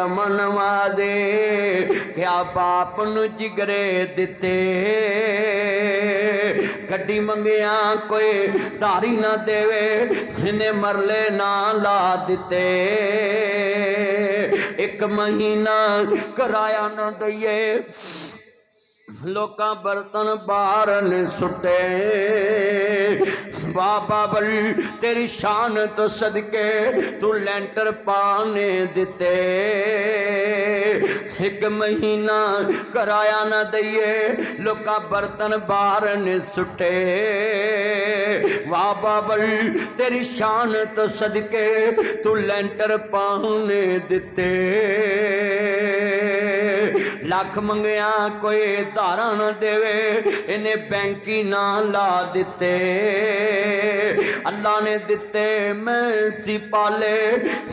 मनवाजे क्या बाप नू जिगरे दिते गड्डी मंगिया कोई धारी ना देवे इन्हें मरले ना ला दिते एक महीना कराया न दइए लोका बर्तन बाहर ने सुटे बाबा बल तेरी शान तो सदके तू लेंटर पाने दिते एक महीना कराया ना दइए लोका बर्तन बाहर ने सुटे वाह बाबल तेरी शान तो सदके तू लेंटर पाने दिते लख मंगया कोई धारा न देवे इन्हें बैंकी ना ला दिते अल्लाह ने दिते मैं सी पाले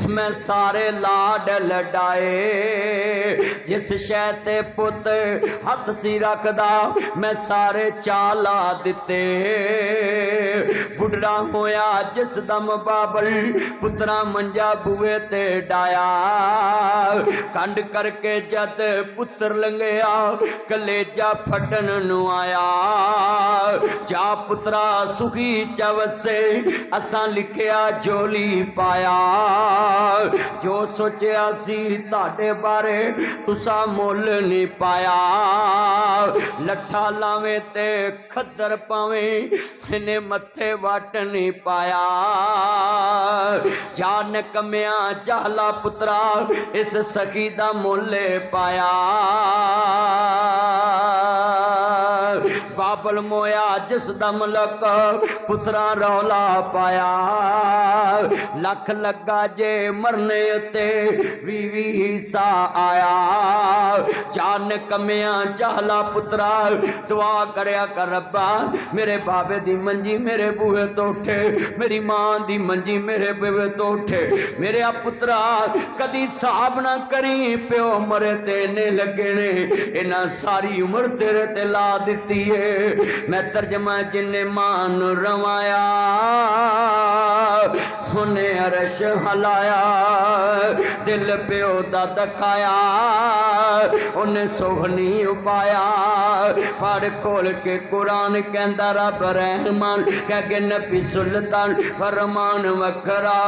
मैं सारे लाड लडाए जिस शह ते पुत हथ सी रखदा मैं सारे चाला दिते बुढ़ा होया जिस दम बाबल पुत्रा मंजा बुए ते डाया कंड करके जद पुत्र लंघया कलेजा फटन नु आया जा पुत्रा सुखी चवसे असा लिखिया जोली पाया जो सोचिया सी ताडे बारे तुसा मुल नहीं पाया लठा लावे ते खद्दर पावे इन्हें मथे वट नहीं पाया जान कमिया चाहला पुत्रा इस सखी दा मुले पाया बाबल मोया जिस दम लक पुत्रा रौला पाया लख लगा जे मरने ते वी सा आया जान कमिया चाहला पुत्रा दुआ करया कर रब्बा मेरे बाबे दी मंजी मेरे बूहे तो उठे मेरी मां दी मंजी मेरे बूहे तो उठे मेरे आ पुत्रा कदी साहब ना करी प्यो मरे तेने लगे ने इन्हां सारी उम्र तेरे ते ला दिती है मैं तर्जमा जिन्ने मान रवाया उन्हें अरश हलाया दिल प्यो दा दखाया उन्हें सोहनी उपाया पढ़ खोल के कुरान कहंदा रब रहमान कह के नबी सुल्तान फरमान वखरा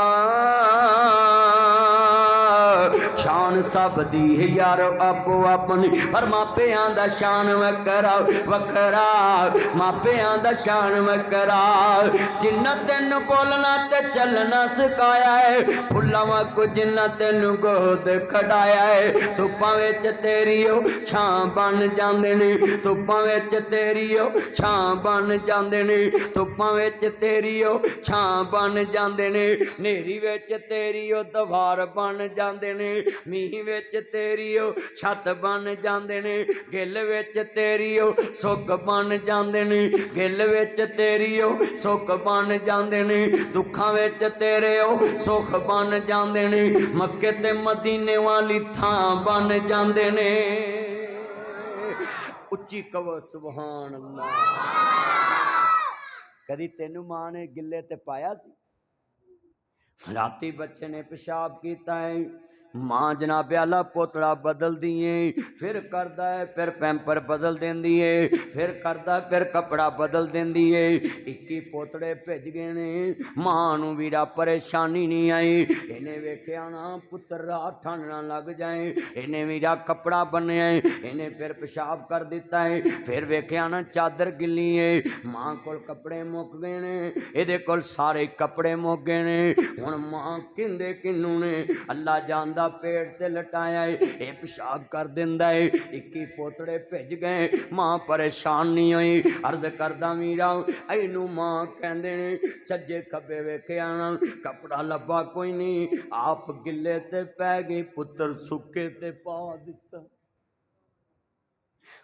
शान सब दी है यार आपो अपनी पर मापियां दा शान वखरा वखरा मापियां दा शान वखरा जिन्ना तेन बोलना ते चलना सिखाया है फुल्लां वांगू जिन्ना तेन गोद खड़ाया है धुप्पां विच तेरी छां बन जांदे ने धुप्पां विच तेरी छां बन जांदे ने धुप्पां विच तेरी छां बन जांदे ने नेरी विच तेरी दवार बन जांदे ने मीह विच तेरी छत बन जांदे ने गिल विच तेरी सुख बन जांदे ने गिल विच तेरी सुख बन जांदे ने दुखां विच तेरे सुख बन जांदे ने मक्के ते मदीने वाली थां बन जांदे ने उच्ची कहो सुभान अल्लाह कदी तेनू मां ने गिले ते पाया सी राती बच्चे ने पेशाब किया है मां जनाब आला पोतड़ा बदल दिए फिर करदा है फिर पैंपर बदल देंदी है फिर करदा फिर कपड़ा बदल देंदी है 21 पोतड़े भेज गए ने मां नू वीरा परेशानी नहीं आई इन्हें वेख्या ना पुत्र रात ठंड ना लग जाए इन्हें वीरा कपड़ा बन्या इन्हें फिर पेशाब कर दिता है फिर वेख्या ना चादर गिली है मां कोल कपड़े मुक गए ने इहदे कोल सारे कपड़े मुक गए ने हुण मां किंदे किन्नू ने अल्लाह जानदा पेट ते लटाया है ये पेशाब कर दिंदा है 21 पोतड़े भेज गए मां परेशान नहीं हुई अर्ज करदा मीरा ऐनू मां कहंदे ने सज्जे खब्बे वेख्या ना कपड़ा लब्बा कोई नहीं आप गिले ते पै गई पुत्र सुके ते पा दिता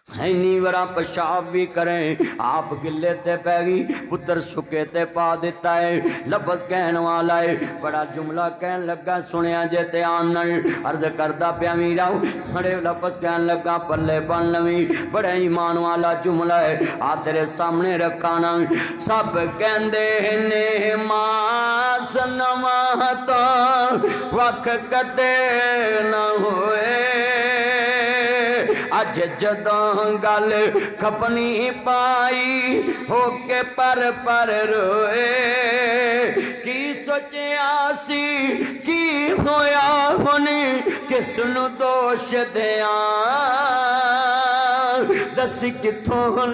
इन्नी वरा पेशाब भी करें आप गिले ते पै गई, पुत्र सुके ते पा दिता है। लफज कहन वाला है, बड़ा जुमला कहन लगा सुनिया जे ध्यान अर्ज करदा पिया मीरा, बड़े लफज कहन लगा पल्ले बन लवी, बड़े ईमान वाला जुमला है आ तेरे सामने रखा ना। सब कहंदे ने मास नवा तो वख कदे न होए, अज जदों गल खपनी पाई होके पर रोए, की सोचिया सी की होया हुनी किसनू दोष दिया, दसी किथों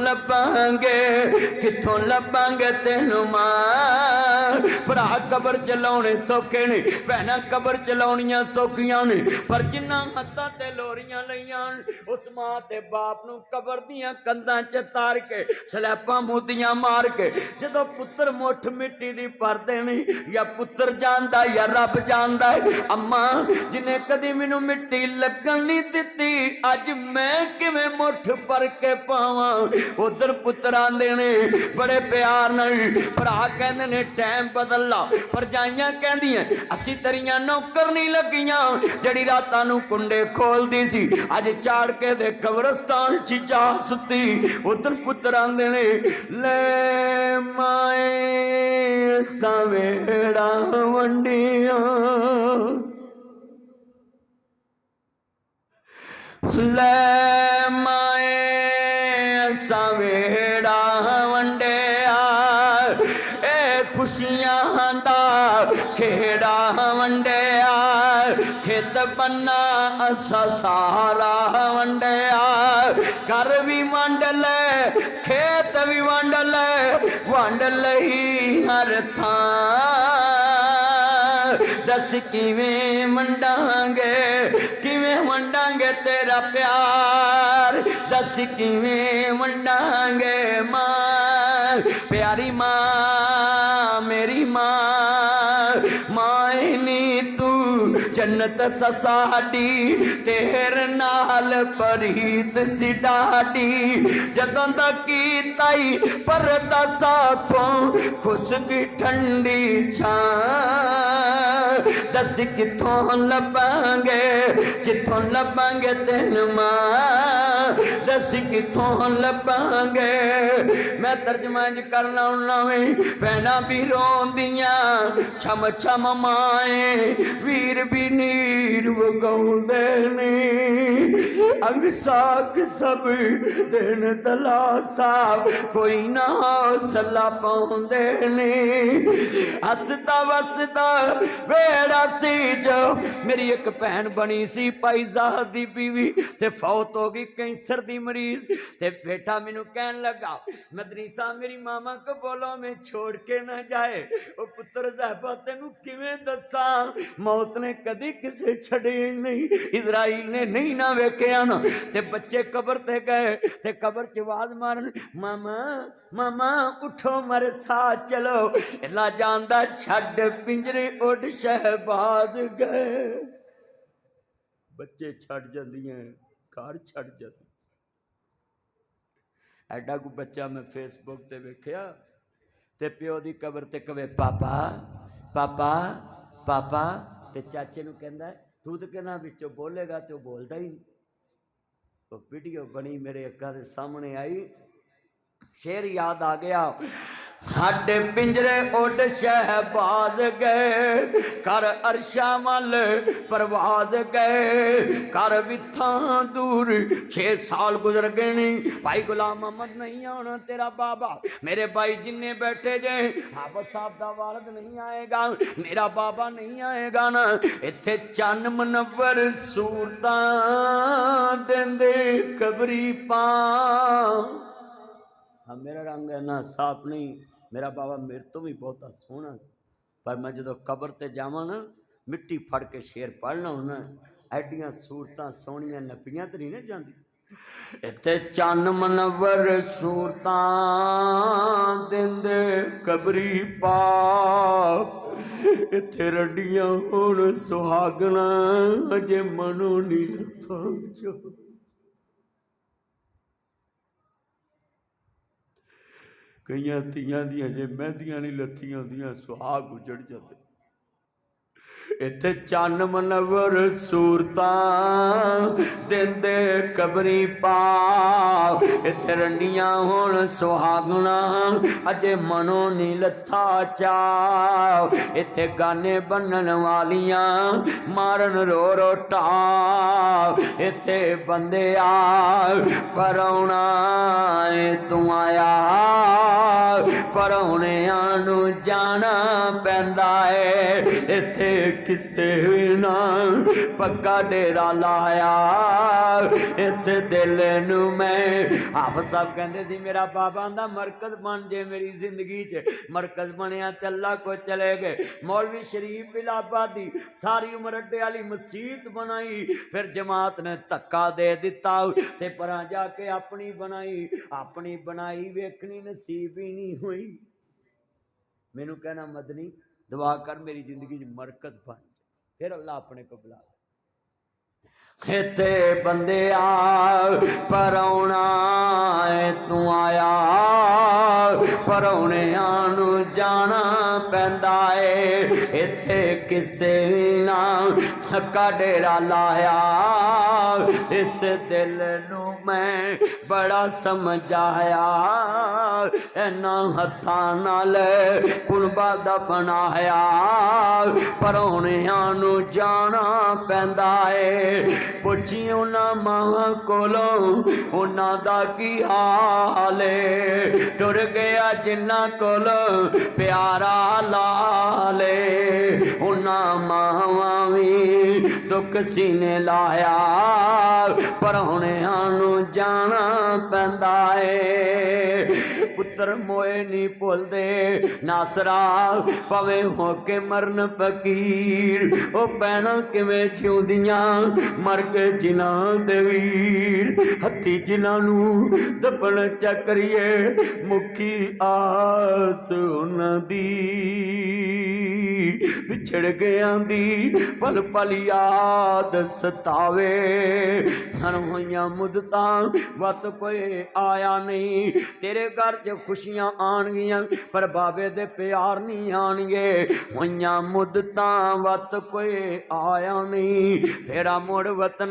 लभांगे तेनू मां। भरा कबर चलाने सौखे ने, भैना कबर चलाउणियां सौखियां ने, पर जिन्ना हत्थां ते लोरियां लईयां उस मां ते बाप नू कबर दियां कंधां च तार के सलैपां मोतियां मार के जदों पुत्र मुठ मिट्टी दी भर देनी, या पुत्र जानदा या रब जानदा है। अम्मा जिन्हें कदी मैनू मिट्टी लगन नहीं दिती, अज मैं किवें मुठ भर के पावां। उधर पुत्र आंदे ने बड़े प्यार नाल, भरा कहंदे ने टाइम बदल ला, भरजाइयां कहंदियां असीं तेरियां नौकर नहीं लगियां जड़ी रातां नू कुंडे खोलदी सी, अज चाड़ के दे कब्रस्तान च जा सुती। उधर पुत्र आंदे ने ले माए सवेड़ा वंडियां, ले माए सवेड़ा वंडिया, ए खुशियां दा खेड़ा वंडिया, खेत बन्ना असा सारा वंडिया, घर भी वंड ले खेत भी वंड ले, वंड लई हर थां। दस किवें वंडांगे तेरा प्यार, दस किवें वंडांगे मां। प्यारी मां मेरी मां, माए नी तू जन्नत ससाडी, तेरे नाल परीत सी डाडी, जदों तक की ताई परदा साथों खुशकी ठंडी छां। दस किथों लभांगे तेन मां, दस किथों लभांगे। मैं तर्जमा करना उन्हें भैना भी रोंदियां छम छम माए, वीर भी नीर वगाउंदे ने, अंग साख सब दिन दलासा कोई ना हौसला पाउंदे ने। हसदा वसदा बेड़ा सी जो मेरी एक भैन बनी सी पाई जाह दी बीवी, ते फौत हो गई कैंसर दी मरीज, ते बेटा मैनू कहन लगा मदनी साहब मेरी मामा को बोलो मैं छोड़ के ना जाए। ओ पुत्र ज़ैफा तेनू किवें दसा, मौत ने कदी किसे छड़े नहीं, इजराइल ने नहीं ना वेख्या ना। ते बच्चे कबर ते गए ते कबर च आवाज मारन मामा मामा उठो मर साथ चलो, इला जानदा छड़ पिंजरे उड़ शहबाज गए। बच्चे छड़ जांदियां घर छड़ जाती। एडा को बच्चा मैं फेसबुक ते वेख्या ते प्यो दी कबर ते कवे पापा पापा पापा, ते चाचे नू कहंदा तू तो कहना विचों बोलेगा तो बोलता ही नहीं। तो वीडियो बनी मेरे अक्का दे सामने आई, शेर याद आ गया, साडे पिंजरे उड़ शहबाज गए, कर अरशा मल परवाज गए, कर विथा दूर 6 साल गुजर गए नहीं। भाई गुलाम अहमद नहीं आना तेरा बाबा, मेरे भाई जिन्ने बैठे जे हाफिज साहब दा वालिद नहीं आएगा, मेरा बाबा नहीं आएगा ना। इत्थे चन्न मुनव्वर सूरतां देंदे कबरी पा। हाँ मेरा रंग है ना साफ नहीं, मेरा बाबा मेरे तो भी बहुत सोहना, पर मैं जो कबर ते जावां ना मिट्टी फड़ के शेर पढ़ना होना, एडियां सूरतां सोहनियां नपियां तो नहीं ना जाती। इत्थे चन्न मनवर सूरतां दिंदे कबरी पा, इत्थे रड्डियां हुण सुहागना अजे मनो नी लथां चो। ਕਈਆਂ ਧੀਆਂ ਦੀਆਂ ਜੇ ਮਹਿੰਦੀਆਂ ਨਹੀਂ ਲੱਥੀਆਂ ਹੁੰਦੀਆਂ ਸੁਹਾਗ ਉਜੜ ਜਾਂਦੇ। ਇੱਥੇ ਚੰਨ ਮਨਵਰ ਸੂਰਤਾਂ ਦਿੰਦੇ ਕਬਰੀ ਪਾ, ਇੱਥੇ ਰੰਡੀਆਂ ਹੁਣ ਸੁਹਾਗਣਾ ਅਜੇ ਮਨੋਂ ਨੀ ਲੱਥਾ ਚਾ। ਇੱਥੇ ਗਾਨੇ ਬੰਨਣ ਵਾਲੀਆਂ ਮਾਰਨ ਰੋ ਰੋ ਢਾ, ਇੱਥੇ ਬੰਦਿਆ ਪਰਾਉਣਾ ਏ ਤੂੰ ਆਇਆ, ਪਰਾਉਣਿਆਂ ਨੂੰ ਜਾਣਾ ਪੈਂਦਾ ਏ। ਇੱਥੇ ਕਿਸੇ ਵੀ ਨਾ ਪੱਕਾ ਡੇਰਾ ਲਾਇਆ, ਇਸ ਦਿਲ ਨੂੰ ਮੈਂ ਆਪ ਸਭ ਕਹਿੰਦੇ ਸੀ ਮੇਰਾ ਬਾਬਾ ਦਾ ਮਰਕਜ਼ ਬਣ ਜੇ ਮੇਰੀ ਜ਼ਿੰਦਗੀ 'ਚ। ਮਰਕਜ਼ ਬਣਿਆ ਤੇ ਅੱਲਾ ਕੋ ਚਲੇ ਗਏ। ਮੌਲਵੀ ਸ਼ਰੀਫ ਇਲਾਹਾਬਾਦੀ ਸਾਰੀ ਉਮਰ ਅੱਡੇ ਵਾਲੀ ਮਸਜਿਦ ਬਣਾਈ, ਫਿਰ ਜਮਾਤ ਨੇ ਧੱਕਾ ਦੇ ਦਿੱਤਾ ਤੇ ਪਰਾਂ ਜਾ ਕੇ ਆਪਣੀ ਬਣਾਈ। ਆਪਣੀ ਬਣਾਈ ਵੇਖਣੀ ਨਸੀਬ ਹੀ ਨਹੀਂ ਹੋਈ। ਮੈਨੂੰ ਕਹਿਣਾ ਮਦਨੀ दुआ कर मेरी जिंदगी मरकज बन, फिर अल्लाह अपने को बुला। इत्थे बंदे पराउणा तू आया, पराउणियां नू जाना पैंदा है। इत्थे किसे ना थका डेरा लाया, इस दिल नू मैं बड़ा समझाया। इन्ना हत्थां नाल कुणबा दा बनाया, पराउणियां नू जाना पैंदा है। पुछी उन्हां मावां कोलों उन्हां दा की हाल है, टुर गया जिन्हां कोलों प्यारा लाल है। उन्हां मावां भी दुख सीने लाया, पराउणियां नू जाना पैंदा है। पुत्र मोए नहीं भुलदे नासरा भावें होके मरन फकीर, ओ भैणां किवें जिउंदियां मर के जिन्हां दे वीर। हत्थी जिन्हां नू दफन चकरिए मुखी आस उन्हां दी, पिछड़ गया दी पल पल याद सतावे। हर होइयां मुद्दतां वत कोई आया नहीं, तेरे घर च खुशियां आणगियां पर बाबे दे प्यार नहीं आणगे। होइयां मुद्दतां वत कोई आया नहीं, फेरा मुड़ वतन